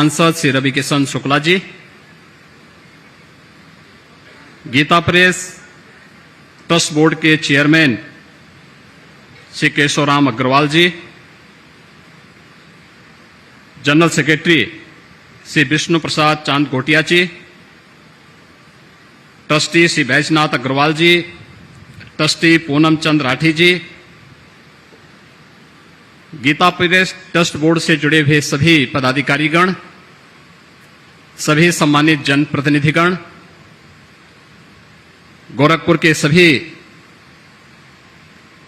सांसद Shri Ravi Kishan Shukla ji, Gita press trust board के chairman Shri Keshavram Agarwal जी, general secretary Shri Vishnu प्रसाद चांद गोटिया जी, ट्रस्टी श्री बैजनाथ अग्रवाल जी, ट्रस्टी पूनम चंद राठी जी, गीता प्रेस ट्रस्ट बोर्ड से जुड़े हुए सभी पदाधिकारीगण, सभी सम्मानित जनप्रतिनिधिगण, गोरखपुर के सभी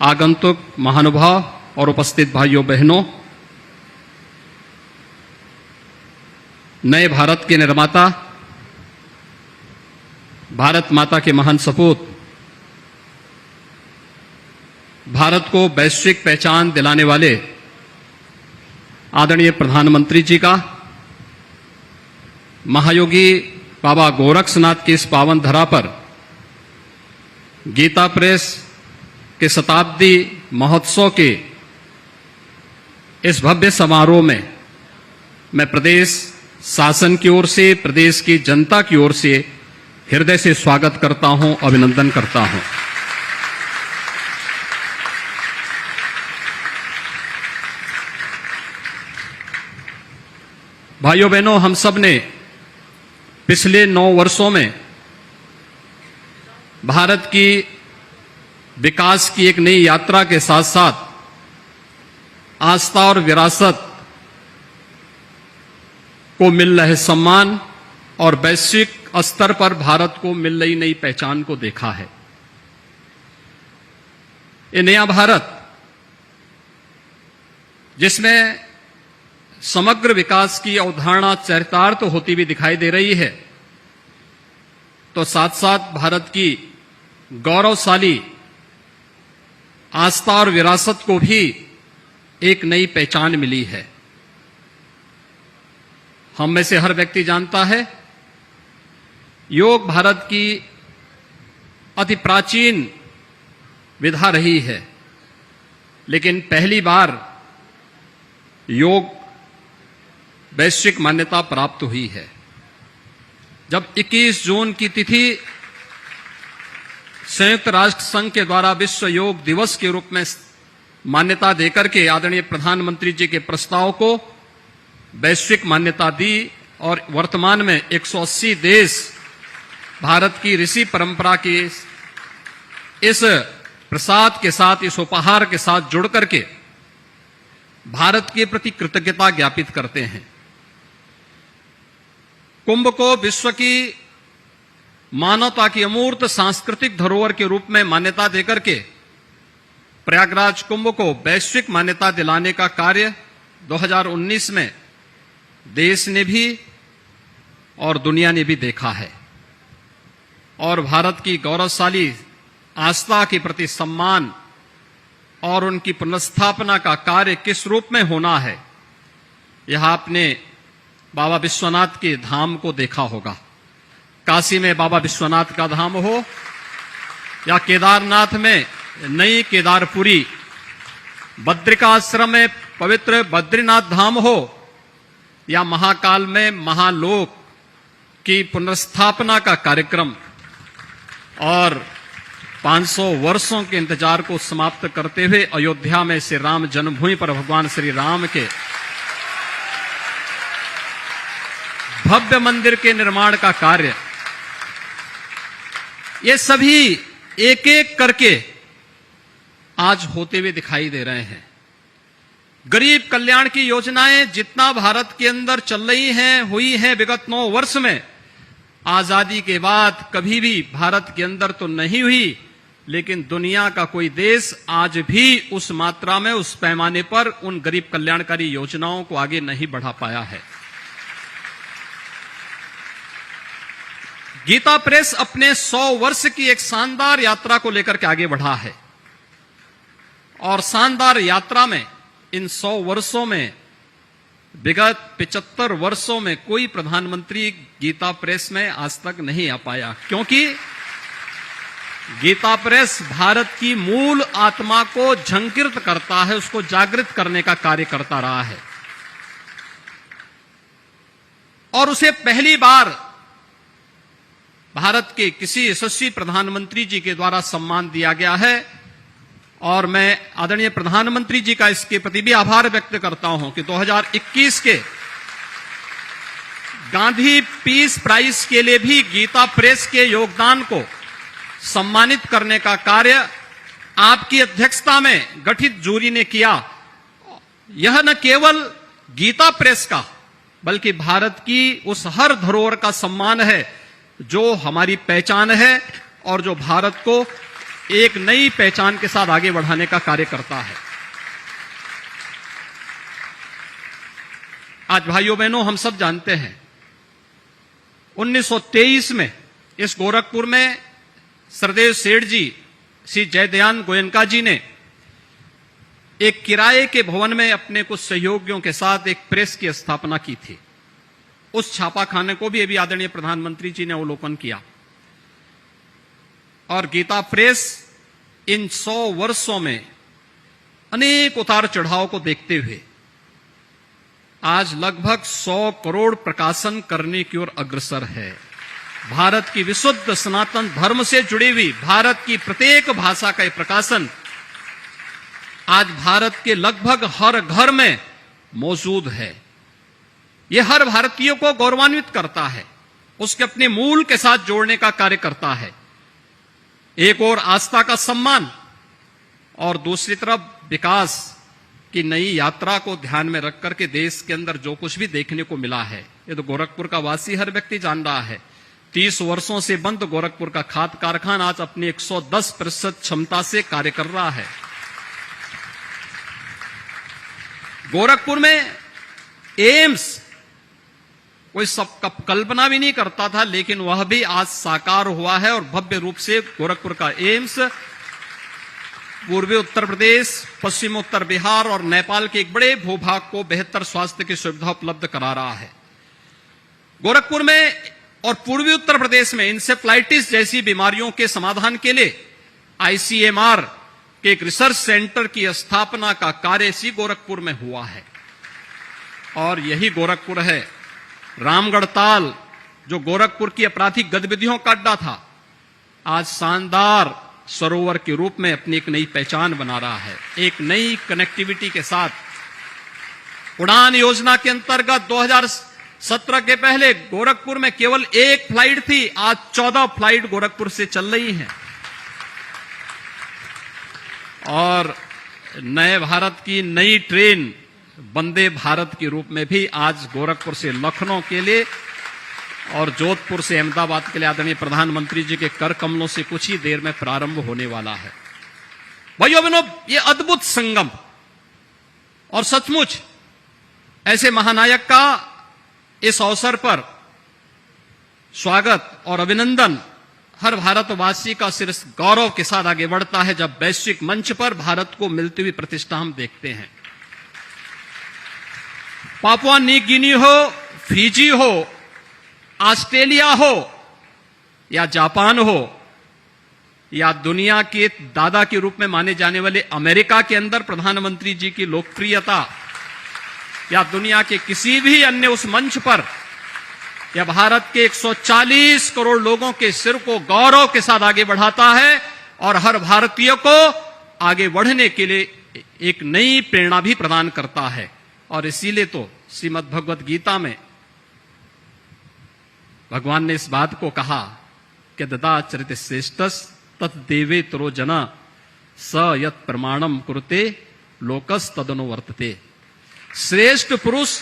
आगंतुक महानुभाव और उपस्थित भाइयों बहनों, नए भारत के निर्माता, भारत माता के महान सपूत, भारत को वैश्विक पहचान दिलाने वाले आदरणीय प्रधानमंत्री जी का, महायोगी बाबा गोरक्षनाथ की इस पावन धरा पर गीता प्रेस के शताब्दी महोत्सव के इस भव्य समारोह में मैं प्रदेश शासन की ओर से, प्रदेश की जनता की ओर से हृदय से स्वागत करता हूं, अभिनंदन करता हूं। भाइयों बहनों, हम सब ने पिछले 9 वर्षों में भारत की विकास की एक नई यात्रा के साथ साथ आस्था और विरासत को मिल रहे सम्मान और वैश्विक स्तर पर भारत को मिल रही नई पहचान को देखा है। ये नया भारत जिसमें समग्र विकास की अवधारणा चरितार्थ होती हुई दिखाई दे रही है, तो साथ साथ भारत की गौरवशाली आस्था और विरासत को भी एक नई पहचान मिली है। हम में से हर व्यक्ति जानता है, योग भारत की अति प्राचीन विधा रही है, लेकिन पहली बार योग वैश्विक मान्यता प्राप्त हुई है। जब 21 जून की तिथि संयुक्त राष्ट्र संघ के द्वारा विश्व योग दिवस के रूप में मान्यता देकर के आदरणीय प्रधानमंत्री जी के प्रस्ताव को वैश्विक मान्यता दी और वर्तमान में 180 देश भारत की ऋषि परंपरा के इस प्रसाद के साथ, इस उपहार के साथ जुड़ करके भारत के प्रति कृतज्ञता ज्ञापित करते हैं। कुंभ को विश्व की मानवता की अमूर्त सांस्कृतिक धरोहर के रूप में मान्यता देकर के प्रयागराज कुंभ को वैश्विक मान्यता दिलाने का कार्य 2019 में देश ने भी और दुनिया ने भी देखा है। और भारत की गौरवशाली आस्था के प्रति सम्मान और उनकी पुनर्स्थापना का कार्य किस रूप में होना है, यह आपने बाबा विश्वनाथ के धाम को देखा होगा। काशी में बाबा विश्वनाथ का धाम हो या केदारनाथ में नई केदारपुरी, बद्रिकाश्रम में पवित्र बद्रीनाथ धाम हो या महाकाल में महालोक की पुनर्स्थापना का कार्यक्रम और 500 वर्षों के इंतजार को समाप्त करते हुए अयोध्या में श्री राम जन्मभूमि पर भगवान श्री राम के भव्य मंदिर के निर्माण का कार्य, ये सभी एक एक करके आज होते हुए दिखाई दे रहे हैं। गरीब कल्याण की योजनाएं जितना भारत के अंदर चल रही हैं, हुई हैं विगत 9 वर्ष में, आजादी के बाद कभी भी भारत के अंदर तो नहीं हुई, लेकिन दुनिया का कोई देश आज भी उस मात्रा में, उस पैमाने पर उन गरीब कल्याणकारी योजनाओं को आगे नहीं बढ़ा पाया है। गीता प्रेस अपने 100 वर्ष की एक शानदार यात्रा को लेकर के आगे बढ़ा है और शानदार यात्रा में इन 100 वर्षों में विगत 75 वर्षों में कोई प्रधानमंत्री गीता प्रेस में आज तक नहीं आ पाया, क्योंकि गीता प्रेस भारत की मूल आत्मा को झंकृत करता है, उसको जागृत करने का कार्य करता रहा है। और उसे पहली बार भारत के किसी यशस्वी प्रधानमंत्री जी के द्वारा सम्मान दिया गया है। और मैं आदरणीय प्रधानमंत्री जी का इसके प्रति भी आभार व्यक्त करता हूं कि 2021 के गांधी पीस प्राइज के लिए भी गीता प्रेस के योगदान को सम्मानित करने का कार्य आपकी अध्यक्षता में गठित जूरी ने किया। यह न केवल गीता प्रेस का बल्कि भारत की उस हर धरोहर का सम्मान है जो हमारी पहचान है और जो भारत को एक नई पहचान के साथ आगे बढ़ाने का कार्य करता है। आज भाइयों बहनों, हम सब जानते हैं 1923 में इस गोरखपुर में सरदेव सेठ जी, श्री जयदयान गोयनका जी ने एक किराए के भवन में अपने कुछ सहयोगियों के साथ एक प्रेस की स्थापना की थी। उस छापाखाने को भी अभी आदरणीय प्रधानमंत्री जी ने अवलोकन किया। और गीता प्रेस इन 100 वर्षों में अनेक उतार चढ़ाव को देखते हुए आज लगभग 100 करोड़ प्रकाशन करने की ओर अग्रसर है। भारत की विशुद्ध सनातन धर्म से जुड़ी हुई भारत की प्रत्येक भाषा का प्रकाशन आज भारत के लगभग हर घर में मौजूद है। यह हर भारतीय को गौरवान्वित करता है, उसके अपने मूल के साथ जोड़ने का कार्य करता है। एक और आस्था का सम्मान और दूसरी तरफ विकास की नई यात्रा को ध्यान में रख करके देश के अंदर जो कुछ भी देखने को मिला है, ये तो गोरखपुर का वासी हर व्यक्ति जान रहा है। 30 वर्षों से बंद गोरखपुर का खाद कारखाना आज अपनी 110% क्षमता से कार्य कर रहा है। गोरखपुर में एम्स कोई सब कल्पना भी नहीं करता था, लेकिन वह भी आज साकार हुआ है और भव्य रूप से गोरखपुर का एम्स पूर्वी उत्तर प्रदेश, पश्चिम उत्तर बिहार और नेपाल के एक बड़े भूभाग को बेहतर स्वास्थ्य की सुविधा उपलब्ध करा रहा है। गोरखपुर में और पूर्वी उत्तर प्रदेश में इंसेफ्लाइटिस जैसी बीमारियों के समाधान के लिए आईसीएमआर के एक रिसर्च सेंटर की स्थापना का कार्य इसी गोरखपुर में हुआ है। और यही गोरखपुर है रामगढ़ ताल, जो गोरखपुर की आपराधिक गतिविधियों का अड्डा था, आज शानदार सरोवर के रूप में अपनी एक नई पहचान बना रहा है। एक नई कनेक्टिविटी के साथ उड़ान योजना के अंतर्गत 2017 के पहले गोरखपुर में केवल एक फ्लाइट थी, आज 14 फ्लाइट गोरखपुर से चल रही हैं। और नए भारत की नई ट्रेन वंदे भारत के रूप में भी आज गोरखपुर से लखनऊ के लिए और जोधपुर से अहमदाबाद के लिए आदरणीय प्रधानमंत्री जी के कर कमलों से कुछ ही देर में प्रारंभ होने वाला है। भाइयों बहनों, ये अद्भुत संगम और सचमुच ऐसे महानायक का इस अवसर पर स्वागत और अभिनंदन हर भारतवासी का सिर गौरव के साथ आगे बढ़ता है जब वैश्विक मंच पर भारत को मिलती हुई प्रतिष्ठा हम देखते हैं। पापुआ न्यू गिनी हो, फिजी हो, ऑस्ट्रेलिया हो या जापान हो या दुनिया के दादा के रूप में माने जाने वाले अमेरिका के अंदर प्रधानमंत्री जी की लोकप्रियता या दुनिया के किसी भी अन्य उस मंच पर या भारत के 140 करोड़ लोगों के सिर को गौरव के साथ आगे बढ़ाता है और हर भारतीय को आगे बढ़ने के लिए एक नई प्रेरणा भी प्रदान करता है। और इसीलिए तो श्रीमद् भगवत गीता में भगवान ने इस बात को कहा कि ददा चरित श्रेष्ठस तत् देवे तरो जना स यत् प्रमाणम कुरुते लोकस तदनु वर्तते। श्रेष्ठ पुरुष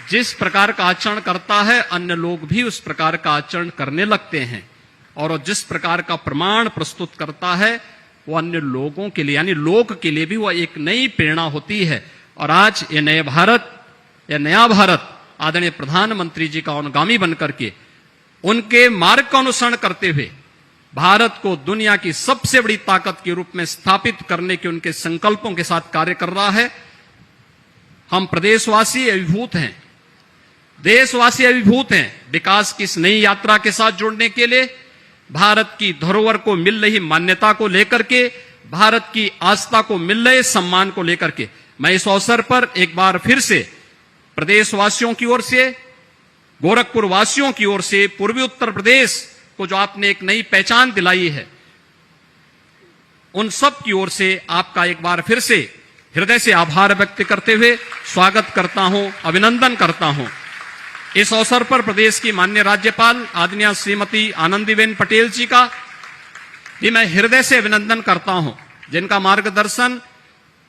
जिस प्रकार का आचरण करता है, अन्य लोग भी उस प्रकार का आचरण करने लगते हैं और जिस प्रकार का प्रमाण प्रस्तुत करता है वो अन्य लोगों के लिए यानी लोक के लिए भी वह एक नई प्रेरणा होती है। और आज ये नए भारत, यह नया भारत आदरणीय प्रधानमंत्री जी का अनुगामी बनकर के उनके मार्ग का अनुसरण करते हुए भारत को दुनिया की सबसे बड़ी ताकत के रूप में स्थापित करने के उनके संकल्पों के साथ कार्य कर रहा है। हम प्रदेशवासी अभिभूत हैं, देशवासी अभिभूत हैं विकास की इस नई यात्रा के साथ जुड़ने के लिए, भारत की धरोहर को मिल रही मान्यता को लेकर के, भारत की आस्था को मिल रहे सम्मान को लेकर के मैं इस अवसर पर एक बार फिर से प्रदेशवासियों की ओर से, गोरखपुर वासियों की ओर से पूर्वी उत्तर प्रदेश को जो आपने एक नई पहचान दिलाई है, उन सब की ओर से आपका एक बार फिर से हृदय से आभार व्यक्त करते हुए स्वागत करता हूं, अभिनंदन करता हूं। इस अवसर पर प्रदेश की माननीय राज्यपाल आदरणीय श्रीमती आनंदीबेन पटेल जी का भी मैं हृदय से अभिनंदन करता हूं, जिनका मार्गदर्शन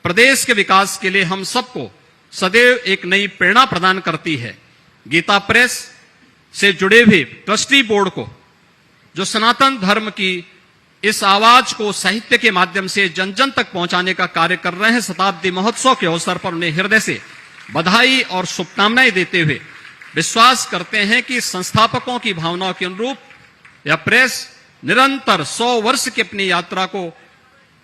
प्रदेश के विकास के लिए हम सबको सदैव एक नई प्रेरणा प्रदान करती है। गीता प्रेस से जुड़े हुए ट्रस्टी बोर्ड को, जो सनातन धर्म की इस आवाज को साहित्य के माध्यम से जन जन तक पहुंचाने का कार्य कर रहे हैं, शताब्दी महोत्सव के अवसर पर उन्हें हृदय से बधाई और शुभकामनाएं देते हुए विश्वास करते हैं कि संस्थापकों की भावनाओं के अनुरूप यह प्रेस निरंतर 100 वर्ष की अपनी यात्रा को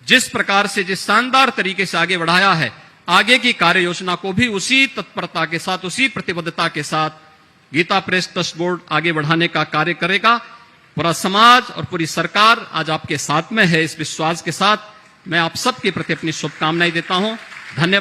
जिस प्रकार से, जिस शानदार तरीके से आगे बढ़ाया है, आगे की कार्य योजना को भी उसी तत्परता के साथ, उसी प्रतिबद्धता के साथ गीता प्रेस ट्रस्ट बोर्ड आगे बढ़ाने का कार्य करेगा। पूरा समाज और पूरी सरकार आज आपके साथ में है। इस विश्वास के साथ मैं आप सबके प्रति अपनी शुभकामनाएं देता हूं। धन्यवाद।